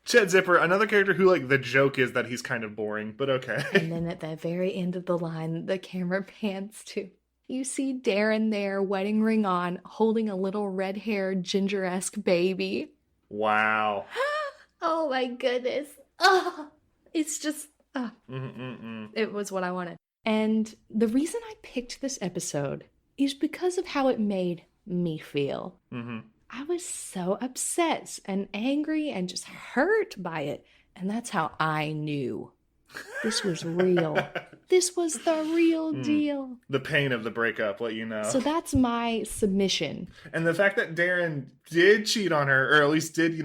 Chet Zipper, another character who like the joke is that he's kind of boring, but okay. And then at the very end of the line, the camera pans to, you see Darren there, wedding ring on, holding a little red-haired ginger-esque baby. Wow. Oh my goodness. Oh, it's just, it was what I wanted. And the reason I picked this episode is because of how it made me feel. Mm-hmm. I was so upset and angry and just hurt by it. And that's how I knew this was real. This was the real deal. The pain of the breakup, let you know. So that's my submission. And the fact that Darren did cheat on her, or at least did,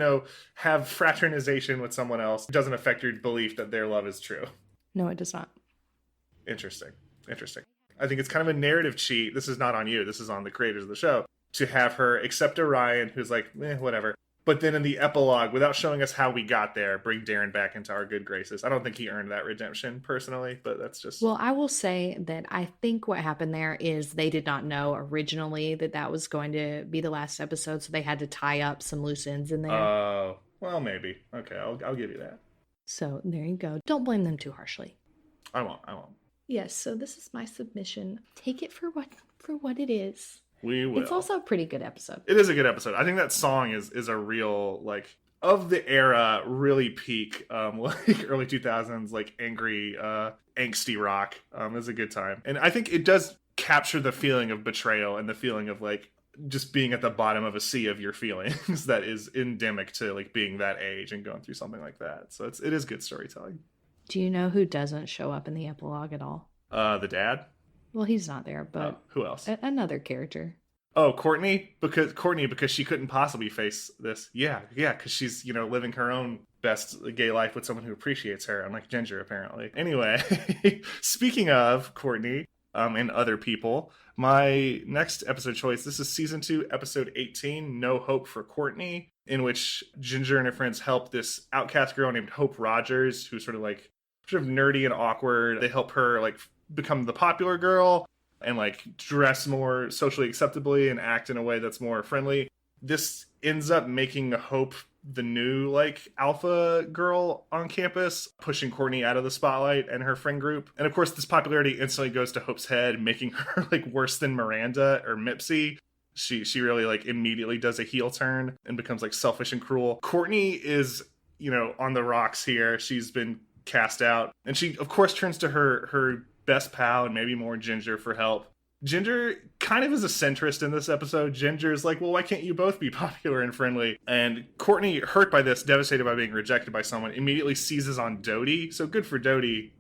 have fraternization with someone else, doesn't affect your belief that their love is true. No, it does not. Interesting. I think it's kind of a narrative cheat. This is not on you. This is on the creators of the show. To have her accept Orion, who's like, whatever. But then in the epilogue, without showing us how we got there, bring Darren back into our good graces. I don't think he earned that redemption personally, but that's just... Well, I will say that I think what happened there is they did not know originally that was going to be the last episode, so they had to tie up some loose ends in there. Oh, well, maybe. Okay, I'll give you that. So there you go. Don't blame them too harshly. I won't. Yes, so this is my submission. Take it for what it is. We will. It's also a pretty good episode. It is a good episode. I think that song is a real, like, of the era, really peak, like early 2000s, like angry, angsty rock. Is a good time. And I think it does capture the feeling of betrayal and the feeling of like just being at the bottom of a sea of your feelings that is endemic to like being that age and going through something like that. So it is good storytelling. Do you know who doesn't show up in the epilogue at all? The dad? Well, he's not there, but who else? Another character. Oh, Courtney, because she couldn't possibly face this. Yeah, because she's, living her own best gay life with someone who appreciates her, unlike Ginger, apparently. Anyway, speaking of Courtney and other people, my next episode choice, this is season 2, episode 18, No Hope for Courtney, in which Ginger and her friends help this outcast girl named Hope Rogers, who's sort of nerdy and awkward. They help her like become the popular girl and like dress more socially acceptably and act in a way that's more friendly. This ends up making Hope the new like alpha girl on campus, pushing Courtney out of the spotlight and her friend group. And of course, this popularity instantly goes to Hope's head, making her like worse than Miranda or Mipsy. She really like immediately does a heel turn and becomes like selfish and cruel. Courtney is, on the rocks here. She's been cast out. And she, of course, turns to her best pal and maybe more Ginger for help. Ginger kind of is a centrist in this episode. Ginger's like, well, why can't you both be popular and friendly? And Courtney, hurt by this, devastated by being rejected by someone, immediately seizes on Dodie. So good for Dodie.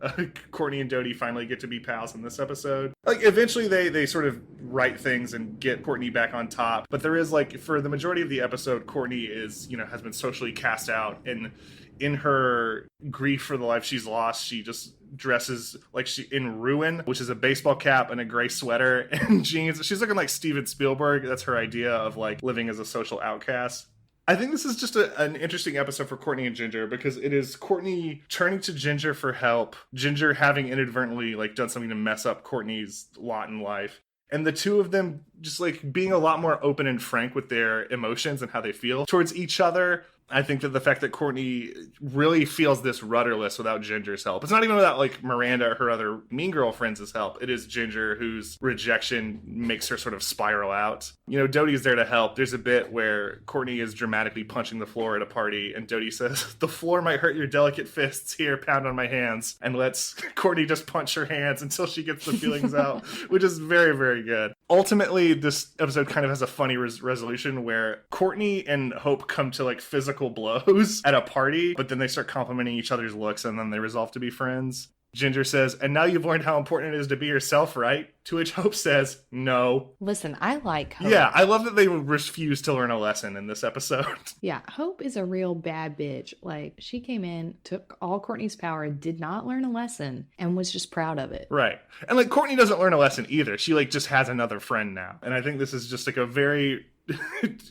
Courtney and Dodie finally get to be pals in this episode. Like, eventually they sort of right things and get Courtney back on top. But there is, like, for the majority of the episode, Courtney is, has been socially cast out. And in her grief for the life she's lost, she just dresses like she in Ruin, which is a baseball cap and a gray sweater and jeans. She's looking like Steven Spielberg. That's her idea of like living as a social outcast. I think this is just an interesting episode for Courtney and Ginger because it is Courtney turning to Ginger for help, Ginger having inadvertently like done something to mess up Courtney's lot in life, and the two of them just like being a lot more open and frank with their emotions and how they feel towards each other. I think that the fact that Courtney really feels this rudderless without Ginger's help. It's not even without like Miranda or her other mean girl friends' help. It is Ginger whose rejection makes her sort of spiral out. Dodie's there to help. There's a bit where Courtney is dramatically punching the floor at a party and Dodie says, "The floor might hurt your delicate fists. Here, pound on my hands." And lets Courtney just punch her hands until she gets the feelings out, which is very, very good. Ultimately, this episode kind of has a funny resolution where Courtney and Hope come to like physical blows at a party, but then they start complimenting each other's looks and then they resolve to be friends. Ginger says, "And now you've learned how important it is to be yourself, right?" To which Hope says, "No." Listen, I like Hope. Yeah, I love that they refuse to learn a lesson in this episode. Yeah, Hope is a real bad bitch. Like, she came in, took all Courtney's power, did not learn a lesson, and was just proud of it. Right. And like Courtney doesn't learn a lesson either. She like just has another friend now. And I think this is just like a very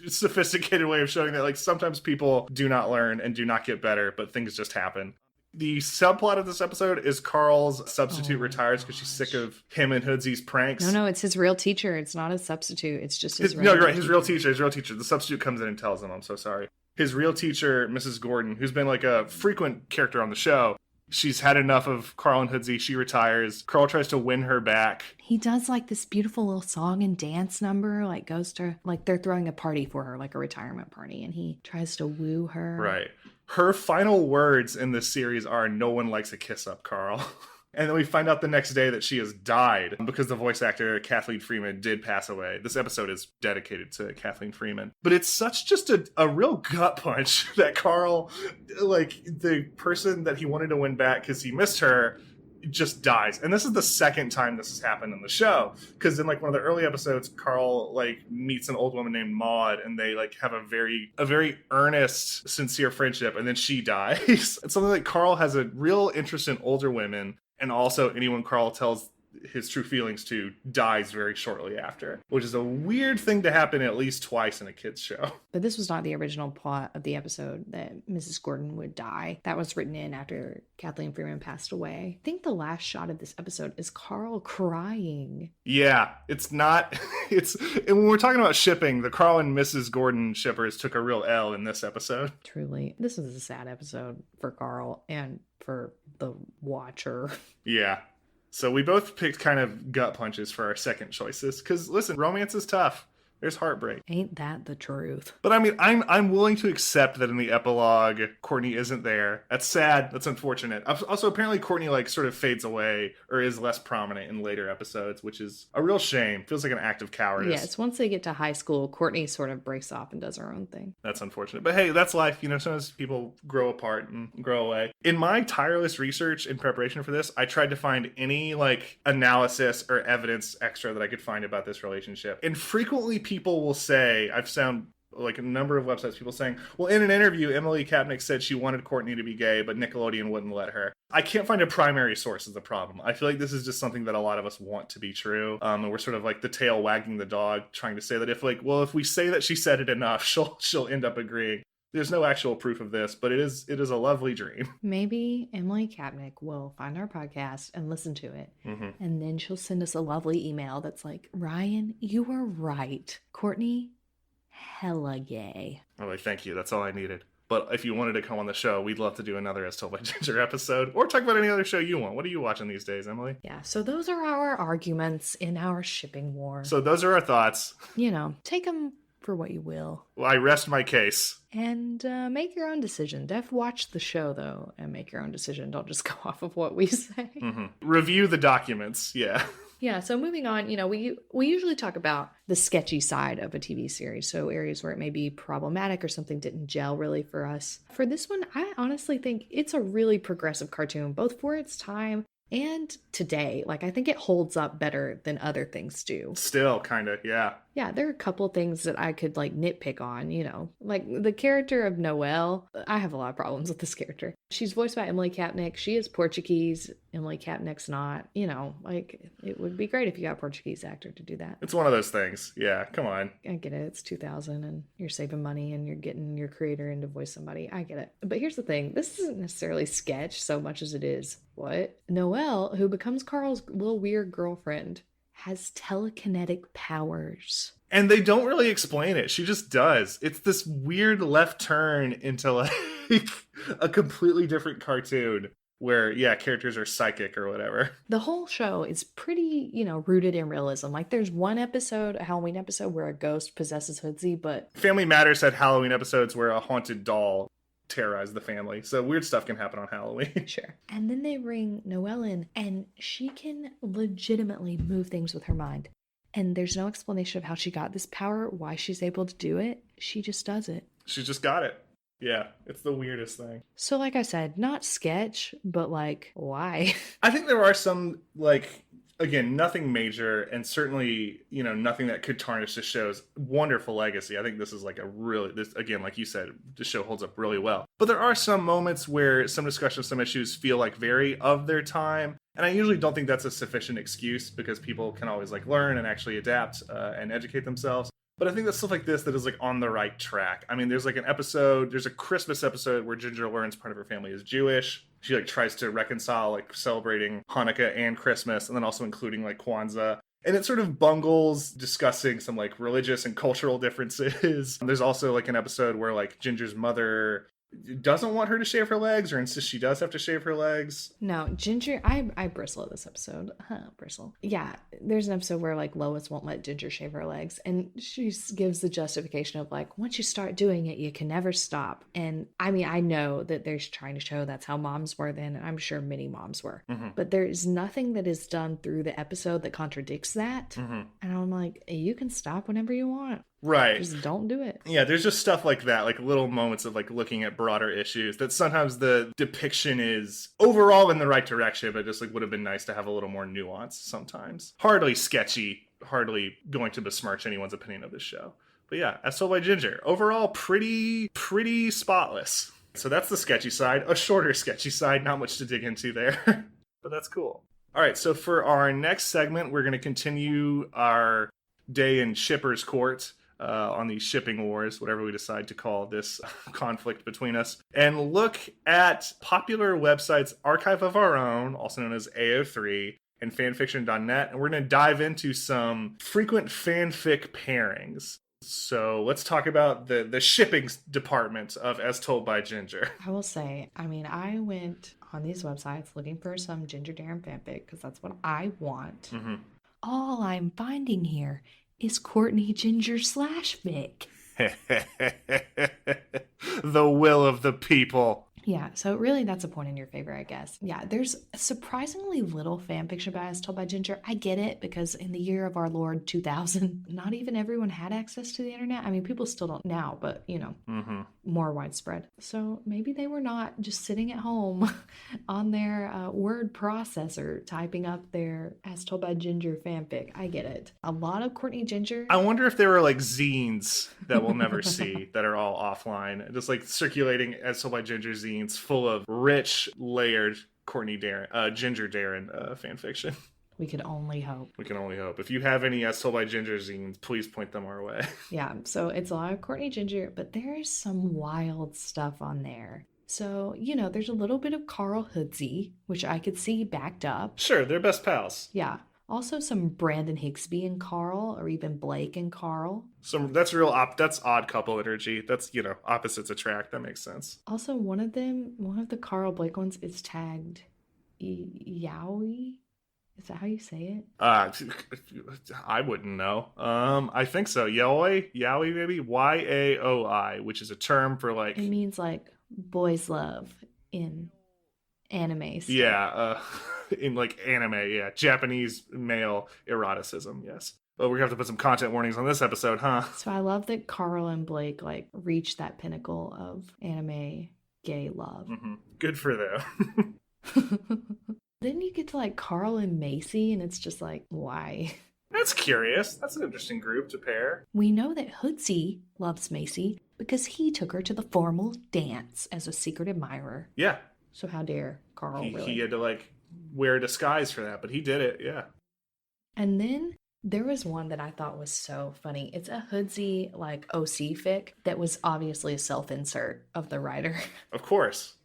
sophisticated way of showing that like sometimes people do not learn and do not get better, but things just happen. The subplot of this episode is Carl's substitute retires because she's sick of him and Hoodsy's pranks. No, it's his real teacher. It's not a substitute. It's just his real No, you're right. His real teacher. The substitute comes in and tells him, "I'm so sorry." His real teacher, Mrs. Gordon, who's been like a frequent character on the show, she's had enough of Carl and Hoodsy. She retires. Carl tries to win her back. He does like this beautiful little song and dance number, like goes to, like they're throwing a party for her, like a retirement party, and he tries to woo her. Right. Her final words in this series are, "No one likes a kiss up, Carl." And then we find out the next day that she has died because the voice actor Kathleen Freeman did pass away. This episode is dedicated to Kathleen Freeman. But it's such just a real gut punch that Carl, like the person that he wanted to win back because he missed her, just dies. And this is the second time this has happened in the show, because in like one of the early episodes, Carl like meets an old woman named Maud and they like have a very earnest, sincere friendship, and then she dies. It's something like Carl has a real interest in older women, and also anyone Carl tells his true feelings to dies very shortly after, which is a weird thing to happen at least twice in a kid's show. But this was not the original plot of the episode, that Mrs. Gordon would die. That was written in after Kathleen Freeman passed away. I think the last shot of this episode is Carl crying. Yeah, it's not, and when we're talking about shipping, the Carl and Mrs. Gordon shippers took a real L in this episode. Truly, this is a sad episode for Carl and for the watcher. Yeah. So we both picked kind of gut punches for our second choices. Because listen, romance is tough. There's heartbreak. Ain't that the truth? But I mean, I'm willing to accept that in the epilogue, Courtney isn't there. That's sad. That's unfortunate. Also, apparently Courtney like sort of fades away or is less prominent in later episodes, which is a real shame. Feels like an act of cowardice. Yes, once they get to high school, Courtney sort of breaks off and does her own thing. That's unfortunate. But hey, that's life. You know, sometimes people grow apart and grow away. In my tireless research in preparation for this, I tried to find any like analysis or evidence extra that I could find about this relationship. And frequently people will say, I've found like a number of websites, people saying, well, in an interview, Emily Kapnek said she wanted Courtney to be gay, but Nickelodeon wouldn't let her. I can't find a primary source of the problem. I feel like this is just something that a lot of us want to be true. And we're sort of like the tail wagging the dog, trying to say that if like, well, if we say that she said it enough, she'll end up agreeing. There's no actual proof of this, but it is a lovely dream. Maybe Emily Kapnek will find our podcast and listen to it. Mm-hmm. And then she'll send us a lovely email that's like, Ryan, you were right. Courtney, hella gay. I'm like, thank you. That's all I needed. But if you wanted to come on the show, we'd love to do another As Told by Ginger episode or talk about any other show you want. What are you watching these days, Emily? Yeah, so those are our arguments in our shipping war. So those are our thoughts. You know, take them for what you will. Well, I rest my case. And make your own decision. Def watch the show, though, and make your own decision. Don't just go off of what we say. Mm-hmm. Review the documents, yeah. Yeah, so moving on, you know, we usually talk about the sketchy side of a TV series, so areas where it may be problematic or something didn't gel really for us. For this one, I honestly think it's a really progressive cartoon, both for its time and today. Like, I think it holds up better than other things do. Still, kind of, yeah. Yeah, there are a couple of things that I could, like, nitpick on, you know. Like, the character of Noelle, I have a lot of problems with this character. She's voiced by Emily Kapnek. She is Portuguese. Emily Kapnek's not. You know, like, it would be great if you got a Portuguese actor to do that. It's one of those things. Yeah, come on. I get it. It's 2000 and you're saving money and you're getting your creator in to voice somebody. I get it. But here's the thing. This isn't necessarily sketch so much as it is, what? Noelle, who becomes Carl's little weird girlfriend, has telekinetic powers. And they don't really explain it. She just does. It's this weird left turn into like a completely different cartoon where, yeah, characters are psychic or whatever. The whole show is pretty, you know, rooted in realism. Like there's one episode, a Halloween episode, where a ghost possesses Hoodsie, but... Family Matters had Halloween episodes where a haunted doll terrorize the family. So weird stuff can happen on Halloween. Sure. And then they bring Noelle in and she can legitimately move things with her mind. And there's no explanation of how she got this power, why she's able to do it. She just does it. She just got it. Yeah, it's the weirdest thing. So like I said, not sketch, but like, why? I think there are some, like, again, nothing major, and certainly, you know, nothing that could tarnish the show's wonderful legacy. I think this is like a really, this, again, like you said, the show holds up really well. But there are some moments where some discussion of some issues feel like very of their time. And I usually don't think that's a sufficient excuse because people can always like learn and actually adapt and educate themselves. But I think that's stuff like this that is like on the right track. I mean, there's like an episode, there's a Christmas episode where Ginger learns part of her family is Jewish. She like tries to reconcile like celebrating Hanukkah and Christmas and then also including like Kwanzaa. And it sort of bungles discussing some like religious and cultural differences. There's also like an episode where like Ginger's mother doesn't want her to shave her legs or insists she does have to shave her legs. No, Ginger, I bristle at this episode. Bristle. Yeah, there's an episode where like Lois won't let Ginger shave her legs and she gives the justification of like, once you start doing it, you can never stop. And I mean, I know that they're trying to show that's how moms were then, and I'm sure many moms were. Mm-hmm. But there is nothing that is done through the episode that contradicts that. Mm-hmm. And I'm like, you can stop whenever you want. Right. Just don't do it. Yeah, there's just stuff like that, like little moments of like looking at broader issues that sometimes the depiction is overall in the right direction, but just like would have been nice to have a little more nuance sometimes. Hardly sketchy, hardly going to besmirch anyone's opinion of this show. But yeah, As Told by Ginger, overall pretty spotless. So that's the sketchy side, a shorter sketchy side, not much to dig into there, but that's cool. All right, so for our next segment, we're going to continue our day in Shipper's Court. On these shipping wars, whatever we decide to call this conflict between us, and look at popular websites' archive of our own, also known as AO3, and fanfiction.net, and we're going to dive into some frequent fanfic pairings. So let's talk about the shipping department of As Told by Ginger. I will say, I mean, I went on these websites looking for some Ginger Darren fanfic because that's what I want. Mm-hmm. All I'm finding here is Courtney Ginger /fic. The will of the people. Yeah, so really that's a point in your favor, I guess. Yeah, there's surprisingly little fan fiction about As Told by Ginger. I get it because in the year of our Lord 2000, not even everyone had access to the internet. I mean, people still don't now, but more widespread. So maybe they were not just sitting at home on their word processor typing up their As Told by Ginger fanfic. I get it. A lot of Courtney Ginger. I wonder if there were like zines that we'll never see that are all offline, just like circulating As Told by Ginger zines full of rich, layered Ginger Darren fan fiction. We could only hope. We can only hope. If you have any As Told by Ginger zines, please point them our way. Yeah, so it's a lot of Courtney Ginger, but there's some wild stuff on there. So, there's a little bit of Carl Hoodsey, which I could see backed up. Sure, they're best pals. Yeah. Also some Brandon Higsby and Carl, or even Blake and Carl. That's that's odd couple liturgy. That's, opposites attract. That makes sense. Also, one of the Carl Blake ones is tagged Yowie. Is that how you say it? I wouldn't know. I think so. Yaoi, maybe Yaoi, which is a term for like. It means like boys love in anime stuff. Yeah, in like anime, yeah, Japanese male eroticism. Yes. But we're gonna have to put some content warnings on this episode, huh? So I love that Carl and Blake like reached that pinnacle of anime gay love. Mm-hmm. Good for them. Then you get to like Carl and Macy, and it's just like, why? That's curious. That's an interesting group to pair. We know that Hoodsey loves Macy because he took her to the formal dance as a secret admirer. Yeah. So how dare Carl really? He had to like wear a disguise for that, but he did it, yeah. And then there was one that I thought was so funny. It's a Hoodsey like OC fic that was obviously a self-insert of the writer. Of course.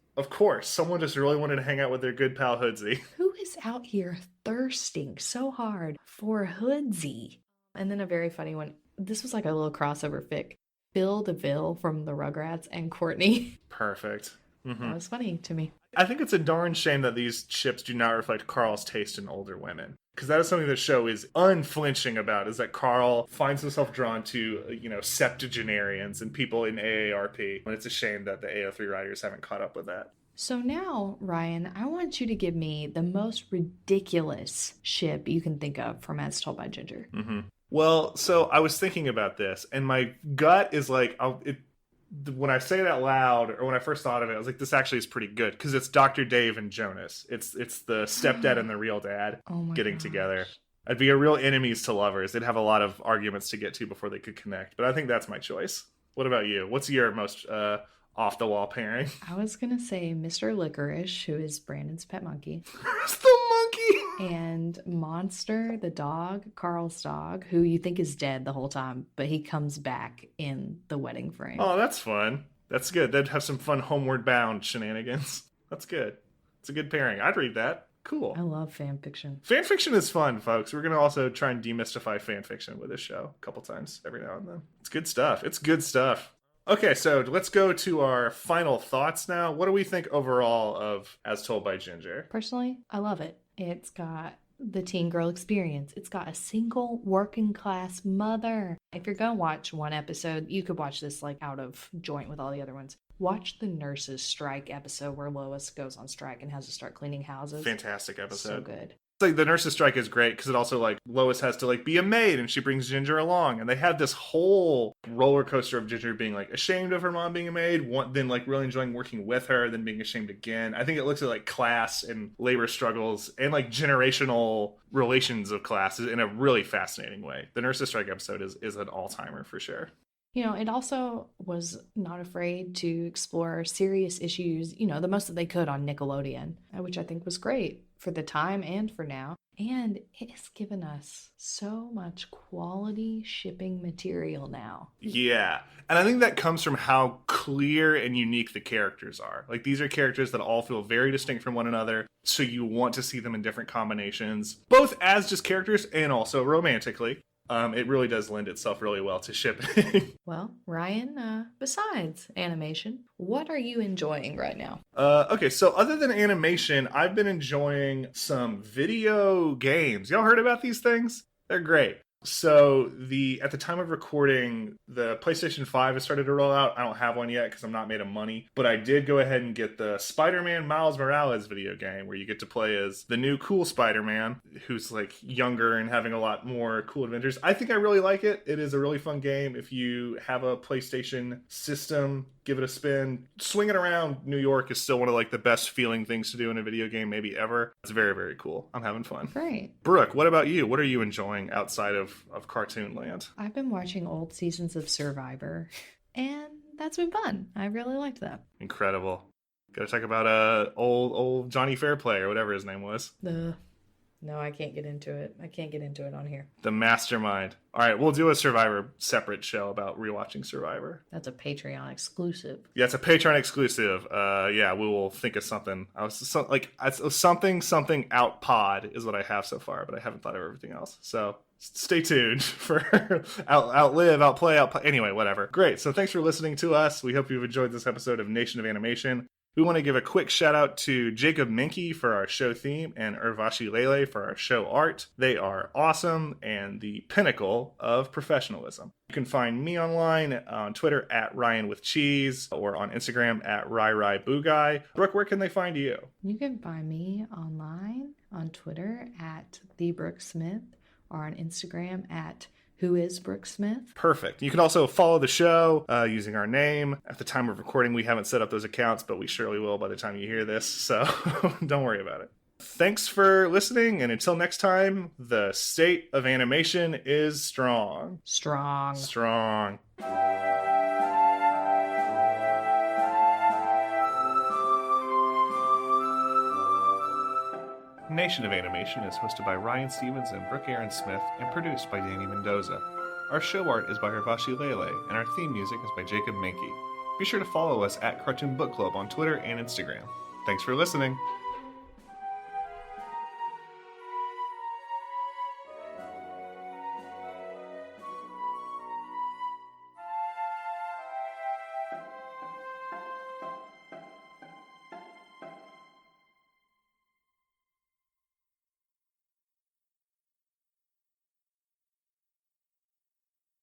Someone just really wanted to hang out with their good pal Hoodsey. Who is out here thirsting so hard for Hoodsey? And then a very funny one. This was like a little crossover fic. Phil DeVille from the Rugrats and Courtney. Perfect. Mm-hmm. That was funny to me. I think it's a darn shame that these ships do not reflect Carl's taste in older women. Because that is something the show is unflinching about, is that Carl finds himself drawn to, septuagenarians and people in AARP. And it's a shame that the AO3 writers haven't caught up with that. So now, Ryan, I want you to give me the most ridiculous ship you can think of from As Told by Ginger. Mm-hmm. Well, so I was thinking about this, and my gut is like, when I say it out loud, or when I first thought of it, I was like, this actually is pretty good, because it's Dr. Dave and Jonas. It's the stepdad and the real dad getting together. I'd be a real enemies to lovers. They'd have a lot of arguments to get to before they could connect, but I think that's my choice. What about you? What's your most off-the-wall pairing? I was going to say Mr. Licorice, who is Brandon's pet monkey. It's the monkey! And Monster, the dog, Carl's dog, who you think is dead the whole time, but he comes back in the wedding frame. Oh, that's fun. That's good. They'd have some fun Homeward Bound shenanigans. That's good. It's a good pairing. I'd read that. Cool. I love fan fiction. Fan fiction is fun, folks. We're going to also try and demystify fan fiction with this show a couple times every now and then. It's good stuff. Okay, so let's go to our final thoughts now. What do we think overall of As Told by Ginger? Personally, I love it. It's got the teen girl experience. It's got a single working class mother. If you're going to watch one episode, you could watch this like out of joint with all the other ones. Watch the nurses strike episode where Lois goes on strike and has to start cleaning houses. Fantastic episode. So good. It's like the nurses strike is great because it also like Lois has to like be a maid and she brings Ginger along, and they have this whole roller coaster of Ginger being like ashamed of her mom being a maid, then like really enjoying working with her, then being ashamed again. I think it looks at like class and labor struggles and like generational relations of class in a really fascinating way. The nurses strike episode is an all-timer for sure. It also was not afraid to explore serious issues, the most that they could on Nickelodeon, which I think was great for the time and for now. And it has given us so much quality shipping material now. Yeah. And I think that comes from how clear and unique the characters are. Like, these are characters that all feel very distinct from one another. So you want to see them in different combinations, both as just characters and also romantically. It really does lend itself really well to shipping. Well, Ryan, besides animation, what are you enjoying right now? Okay, so other than animation, I've been enjoying some video games. Y'all heard about these things? They're great. So at the time of recording, the PlayStation 5 has started to roll out. I don't have one yet because I'm not made of money, but I did go ahead and get the Spider-Man Miles Morales video game where you get to play as the new cool Spider-Man who's like younger and having a lot more cool adventures. I think I really like it. It is a really fun game. If you have a PlayStation system, give it a spin. Swinging around New York is still one of like the best feeling things to do in a video game maybe ever. It's very, very cool. I'm having fun. Great. Brooke, what about you? What are you enjoying outside of cartoon land? I've been watching old seasons of Survivor, and that's been fun. I really liked that. Incredible. Gotta talk about old Johnny Fairplay or whatever his name was. No, I can't get into it. I can't get into it on here. The mastermind. All right, we'll do a Survivor separate show about rewatching Survivor. That's a Patreon exclusive. Yeah, it's a Patreon exclusive. Yeah, we will think of something. Something out pod is what I have so far, but I haven't thought of everything else. So stay tuned for outplay. Anyway, whatever. Great. So thanks for listening to us. We hope you've enjoyed this episode of Nation of Animation. We want to give a quick shout out to Jacob Menke for our show theme and Urvashi Lele for our show art. They are awesome and the pinnacle of professionalism. You can find me online on Twitter at Ryan with Cheese or on Instagram at RaiRaiBooGuy. Brooke, where can they find you? You can find me online on Twitter at TheBrookeSmith or on Instagram at Who is Brooke Smith? Perfect. You can also follow the show using our name. At the time of recording, we haven't set up those accounts, but we surely will by the time you hear this, so don't worry about it. Thanks for listening, and until next time, the state of animation is strong. Strong. Strong. Nation of Animation is hosted by Ryan Stevens and Brooke Aaron Smith and produced by Danny Mendoza. Our show art is by Urvashi Lele, and our theme music is by Jacob Menke. Be sure to follow us at Cartoon Book Club on Twitter and Instagram. Thanks for listening.